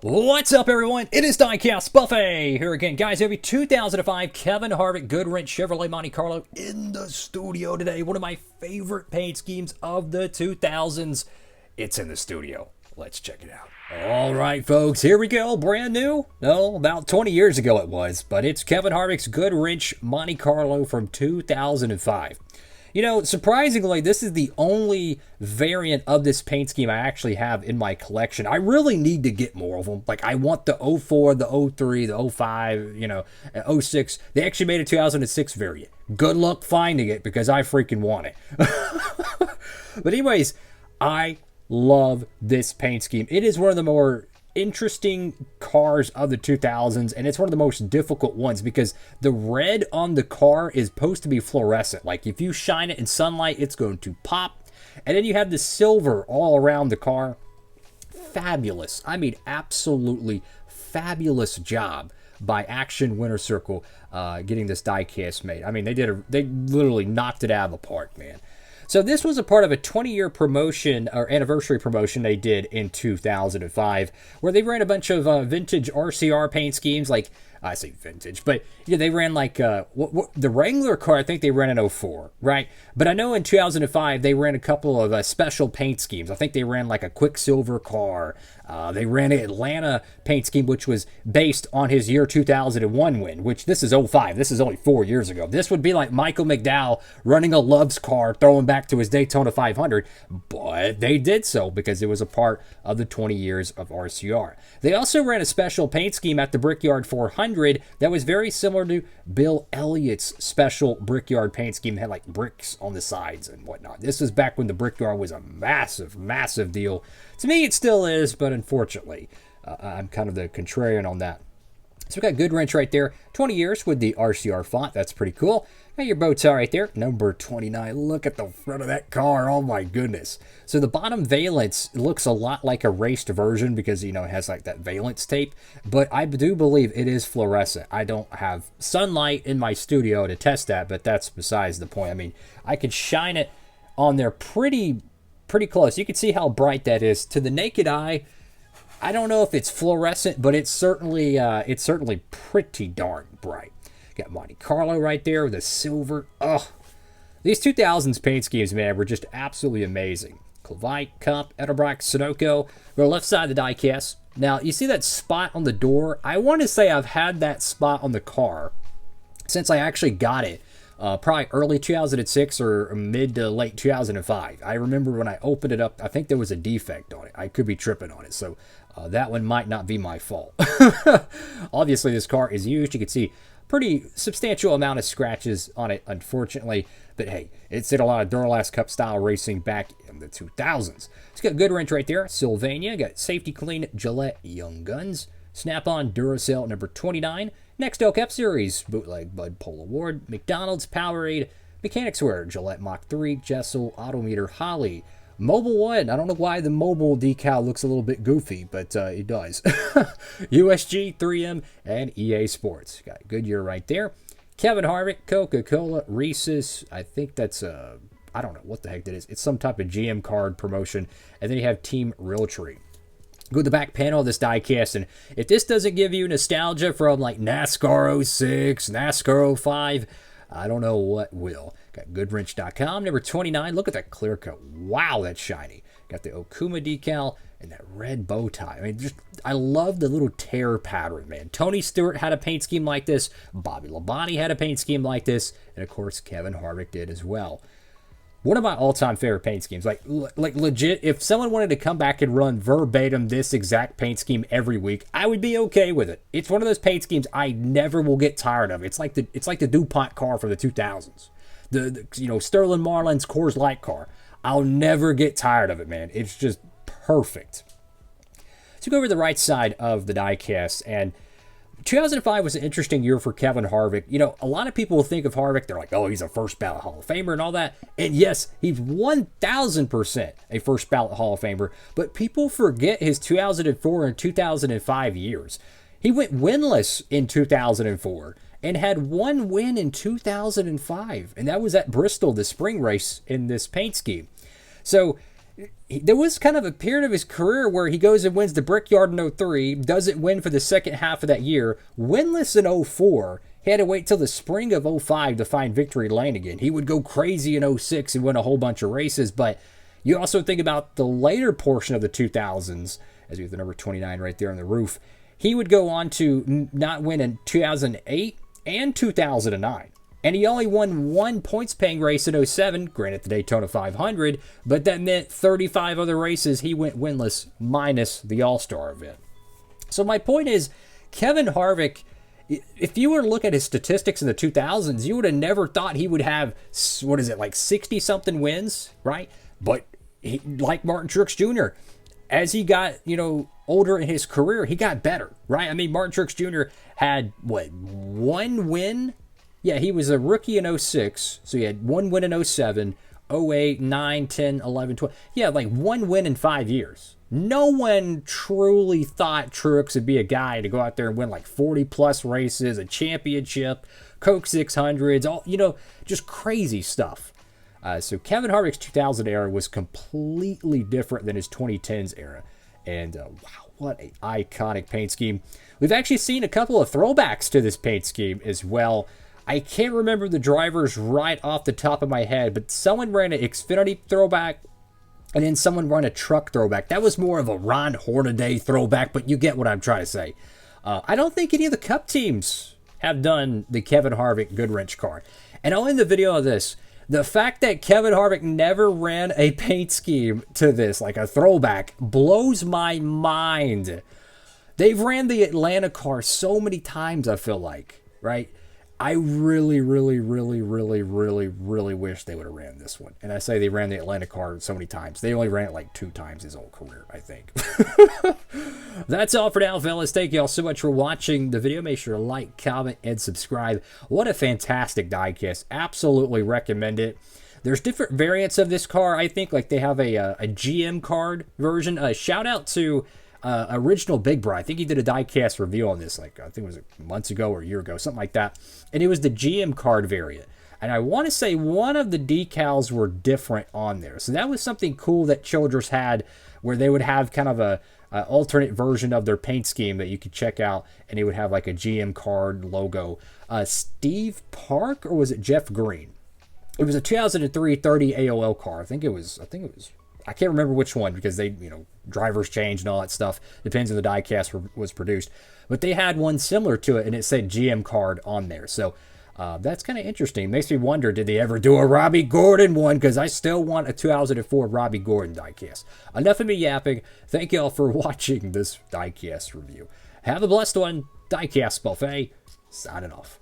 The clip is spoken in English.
What's up, everyone? It is Diecastbuffet here again. Guys, every 2005 Kevin Harvick Goodwrench Chevrolet Monte Carlo in the studio today. One of my favorite paint schemes of the 2000s. It's in the studio. Let's check it out. All right, folks, here we go. Brand new. No, about 20 years ago it was, but it's Kevin Harvick's Goodwrench Monte Carlo from 2005. You know, surprisingly, this is the only variant of this paint scheme I actually have in my collection. I really need to get more of them. Like, I want the 04, the 03, the 05, you know, 06. They actually made a 2006 variant. Good luck finding it because I freaking want it. But anyways, I love this paint scheme. It is one of the more interesting cars of the 2000s, and it's one of the most difficult ones because the red on the car is supposed to be fluorescent. Like, if you shine it in sunlight, it's going to pop. And then you have the silver all around the car. Fabulous. I mean, absolutely fabulous job by Action Winter Circle getting this diecast made. I mean, they literally knocked it out of the park, man. So this was a part of a 20-year promotion or anniversary promotion they did in 2005, where they ran a bunch of vintage RCR paint schemes. Like, I say vintage, but yeah, they ran like the Wrangler car. I think they ran in 04, right? But I know in 2005 they ran a couple of special paint schemes. I think they ran like a Quicksilver car. They ran an Atlanta paint scheme, which was based on his year 2001 win, which this is 05. This is only 4 years ago. This would be like Michael McDowell running a Love's car, throwing back to his Daytona 500, but they did so because it was a part of the 20 years of RCR. They also ran a special paint scheme at the Brickyard 400 that was very similar to Bill Elliott's special Brickyard paint scheme. It had like bricks on the sides and whatnot. This was back when the Brickyard was a massive, massive deal. To me, it still is, but unfortunately, I'm kind of the contrarian on that. So we got Goodwrench right there, 20 years with the RCR font. That's pretty cool. Got your bow tie right there, number 29. Look at the front of that car. Oh my goodness. So the bottom valence looks a lot like a raced version because, you know, it has like that valence tape. But I do believe it is fluorescent. I don't have sunlight in my studio to test that, but that's besides the point. I mean, I could shine it on there pretty close. You can see how bright that is. To the naked eye, I don't know if it's fluorescent, but it's certainly pretty darn bright. Got Monte Carlo right there with the silver. Oh, these 2000s paint schemes, man, were just absolutely amazing. Clavite, Cup, Edelbrock, Sunoco. We're on the left side of the diecast. Now, you see that spot on the door? I want to say I've had that spot on the car since I actually got it. Probably early 2006 or mid to late 2005. I remember when I opened it up, I think there was a defect on it. I could be tripping on it, so that one might not be my fault. Obviously, this car is used. You can see pretty substantial amount of scratches on it, unfortunately. But hey, it's in a lot of Duralast Cup style racing back in the 2000s. It's got Goodwrench right there, Sylvania. Got Safety Clean, Gillette Young Guns. Snap-on Duracell number 29. Nextel Cup Series, Bootleg Bud Pole Award. McDonald's Powerade. Mechanics Wear, Gillette Mach 3. Jessel Autometer Holly. Mobile One. I don't know why the mobile decal looks a little bit goofy, but it does. USG, 3M, and EA Sports. Got Goodyear right there. Kevin Harvick, Coca-Cola, Reese's. I think that's I don't know what the heck that is. It's some type of GM card promotion. And then you have Team Realtree. Go to the back panel of this diecast, and if this doesn't give you nostalgia from like NASCAR 06, NASCAR 05, I don't know what will. Got Goodwrench.com, number 29. Look at that clear coat. Wow, that's shiny. Got the Okuma decal and that red bow tie. I mean, I love the little tear pattern, man. Tony Stewart had a paint scheme like this. Bobby Labonte had a paint scheme like this. And, of course, Kevin Harvick did as well. One of my all-time favorite paint schemes. Like legit, if someone wanted to come back and run verbatim this exact paint scheme every week, I would be okay with it. It's one of those paint schemes I never will get tired of. It's like the DuPont car for the 2000s. The Sterling Marlin's Coors Light car. I'll never get tired of it, man. It's just perfect. So go over to the right side of the diecast, and 2005 was an interesting year for Kevin Harvick. You know, a lot of people will think of Harvick, they're like, oh, he's a first ballot Hall of Famer and all that. And yes, he's 1,000% a first ballot Hall of Famer, but people forget his 2004 and 2005 years. He went winless in 2004 and had one win in 2005, and that was at Bristol, the spring race in this paint scheme. So there was kind of a period of his career where he goes and wins the Brickyard in 03, doesn't win for the second half of that year, winless in 04. He had to wait till the spring of 05 to find victory lane again. He would go crazy in 06 and win a whole bunch of races, but you also think about the later portion of the 2000s, as we have the number 29 right there on the roof, he would go on to not win in 2008 and 2009. And he only won one points-paying race in 07, granted the Daytona 500, but that meant 35 other races he went winless minus the All-Star event. So my point is, Kevin Harvick, if you were to look at his statistics in the 2000s, you would have never thought he would have, what is it, like 60-something wins, right? But he, like Martin Truex Jr., as he got, older in his career, he got better, right? I mean, Martin Truex Jr. had, one win? Yeah, he was a rookie in 06, so he had one win in 07, 08, 9, 10, 11, 12. Yeah, like one win in 5 years. No one truly thought Truex would be a guy to go out there and win like 40-plus races, a championship, Coke 600s, all, just crazy stuff. So Kevin Harvick's 2000 era was completely different than his 2010s era. And wow, what an iconic paint scheme. We've actually seen a couple of throwbacks to this paint scheme as well. I can't remember the drivers right off the top of my head, but someone ran an Xfinity throwback, and then someone ran a truck throwback. That was more of a Ron Hornaday throwback, but you get what I'm trying to say. I don't think any of the Cup teams have done the Kevin Harvick Goodwrench car. And I'll end the video on this. The fact that Kevin Harvick never ran a paint scheme to this, like a throwback, blows my mind. They've ran the Atlanta car so many times, I feel like, right? I really, really, really, really, really, really wish they would have ran this one. And I say they ran the Atlanta car so many times. They only ran it like 2 times his whole career, I think. That's all for now, fellas. Thank you all so much for watching the video. Make sure to like, comment, and subscribe. What a fantastic diecast. Absolutely recommend it. There's different variants of this car, I think. Like they have a GM card version. Shout out to Original Big Bro. I think he did a diecast review on this, like I think it was months ago or a year ago, something like that. And it was the GM card variant. And I want to say one of the decals were different on there. So that was something cool that Childress had, where they would have kind of a alternate version of their paint scheme that you could check out, and it would have like a GM card logo. Steve Park, or was it Jeff Green? It was a 2003 30 AOL car. I think it was. I can't remember which one, because they, drivers changed and all that stuff. Depends on the diecast was produced. But they had one similar to it, and it said GM card on there. So that's kind of interesting. Makes me wonder, did they ever do a Robbie Gordon one? Because I still want a 2004 Robbie Gordon diecast. Enough of me yapping. Thank you all for watching this diecast review. Have a blessed one. Diecast Buffet, signing off.